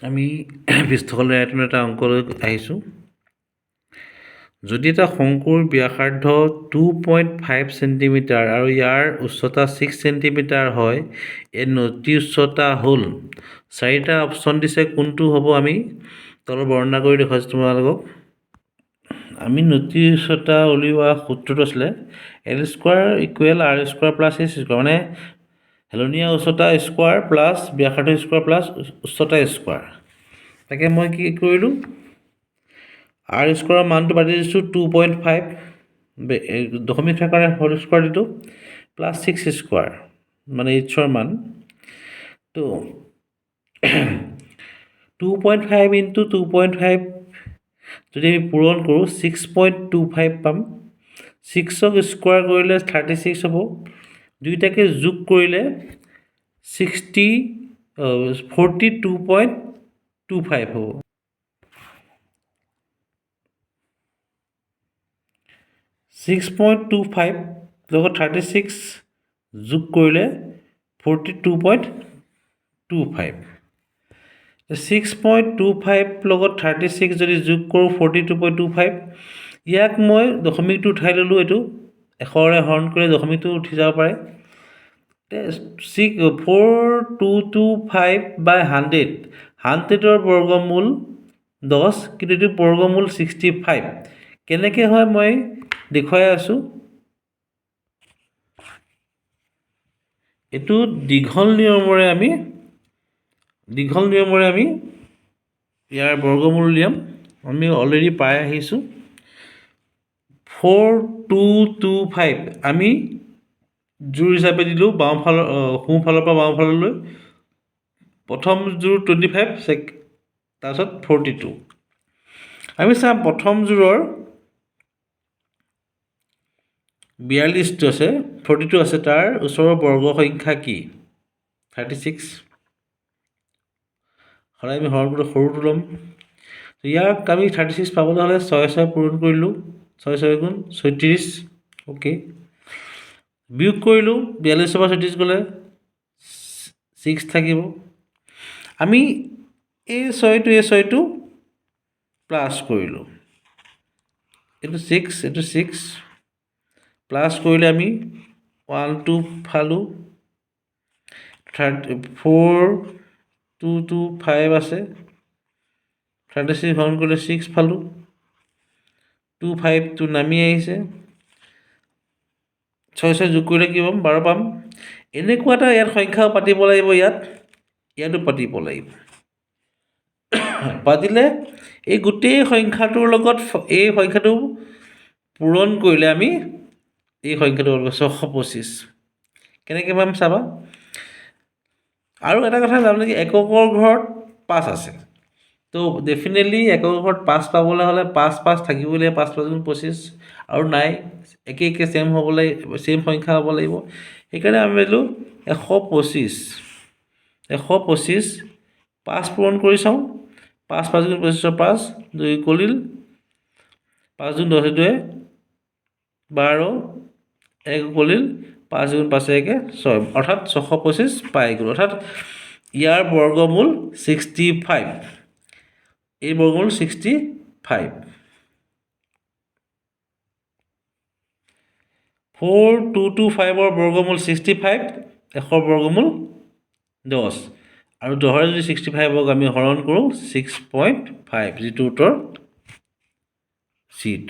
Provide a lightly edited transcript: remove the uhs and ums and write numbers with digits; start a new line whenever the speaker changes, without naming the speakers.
আমি পৃষ্ঠফালৰ আয়তনৰ এটা অংকলৈ আহিছোঁ। যদি এটা শংকুৰ ব্যাসাৰ্ধ 2.5 চেণ্টিমিটাৰ আৰু ইয়াৰ উচ্চতা 6 চেণ্টিমিটাৰ হয়, এই নতি উচ্চতা হ'ল, চাৰিটা অপশ্যন দিছে, কোনটো হ'ব আমি তলত বৰ্ণনা কৰি দেখুৱাইছোঁ তোমালোকক। আমি নতি উচ্চতা উলিওৱা সূত্ৰটো আছিলে L² = R² + S², মানে হেলনীয়া উচ্চতা স্কোৱাৰ প্লাছ ব্যাসাৰ্ধ স্কোৱাৰ প্লাছ উচ্চতা স্কোৱাৰ। তাকে মই কি কৰিলোঁ, R² মানটো পাতি দিছোঁ 2.5, দশমিক থকাৰ কাৰণে হোল স্কোৱাৰ দিলোঁ, প্লাছ 6² মানে H মান। তো 2.5 × 2.5 যদি আমি পূৰণ কৰোঁ 6.25 পাম। 6ক স্কোৱাৰ কৰিলে 36 হ'ব, দুইটাকে যোগ কৰিলে 42.25 হ'ব। (6.25) লগত 36 যোগ কৰিলে 42.25। 6.25 লগত 36 যদি যোগ কৰোঁ 42.25, ইয়াক মই দশমিকটো উঠাই ল'লোঁ, এইটো 100ৰে হৰণ কৰিলে দশমিকটো উঠি যাব পাৰে। 4,225/100, 100ৰ বৰ্গমূল 10, কিন্তু এইটো বৰ্গমূল 65 কেনেকৈ হয় মই দেখুৱাই আছোঁ। এইটো দীঘল নিয়মৰে আমি ইয়াৰ বৰ্গমূল উলিয়াম। আমি অলৰেডি পাই আহিছোঁ 4,225। আমি জোৰ হিচাপে দিলোঁ সোঁফালৰ পৰা বাওঁফাললৈ। প্ৰথম জোৰ 25, তাৰপিছত 42। আমি চাম প্ৰথম জোৰৰ 42টো আছে, 42 আছে, তাৰ ওচৰৰ বৰ্গ সংখ্যা কি? 36। সদায় আমি হৰণ কৰি সৰুটো ল'ম। ইয়াক আমি 36 পাবলৈ হ'লে 6 পূৰণ কৰিলোঁ, 6 গুণ 36। অ'কে, বিয়োগ কৰিলোঁ, 42ৰ পৰা 36 গ'লে 6 থাকিব। আমি এই 6টো প্লাছ কৰিলোঁ, এইটো 6 প্লাছ কৰিলে আমি 1 2 পালোঁ, 4,225 আছে, 36 হৰণ কৰিলে 6 পালোঁ, 25টো নামি আহিছে, 6 যোগ কৰিলে কি পাম? 12 পাম। এনেকুৱা এটা ইয়াত সংখ্যা পাতিব লাগিব, ইয়াতো পাতিব লাগিব। পাতিলে এই গোটেই সংখ্যাটোৰ লগত এই সংখ্যাটো পূৰণ কৰিলে আমি এই সংখ্যাটো 625 কেনেকৈ পাম চাবা। আৰু এটা কথা জানো নেকি, এককৰ ঘৰত 5 আছে, তো ডেফিনেটলি একৰ ঘৰত 5 পাবলৈ হ'লে 5 থাকিবই লাগিব, 5 × 25, আৰু নাই, একে ছেম সংখ্যা হ'ব লাগিব। সেইকাৰণে আমি ভাবিলোঁ 125। 5 পূৰণ কৰি চাওঁ, 5 × 5 = 25, 5 2 কলিল, 5 2 10 2 12, 1 কলিল, 5 × 5 = 6, অৰ্থাৎ 625 পাই গ'লোঁ। অৰ্থাৎ ইয়াৰ বৰ্গমূল 65, এই বৰ্গমূল 65। 4,225ৰ বৰ্গমূল 65, 100ৰ বৰ্গমূল 10, আৰু 10ৰে যদি 65ক আমি হৰণ কৰোঁ 6.5, যিটো উত্তৰ C2।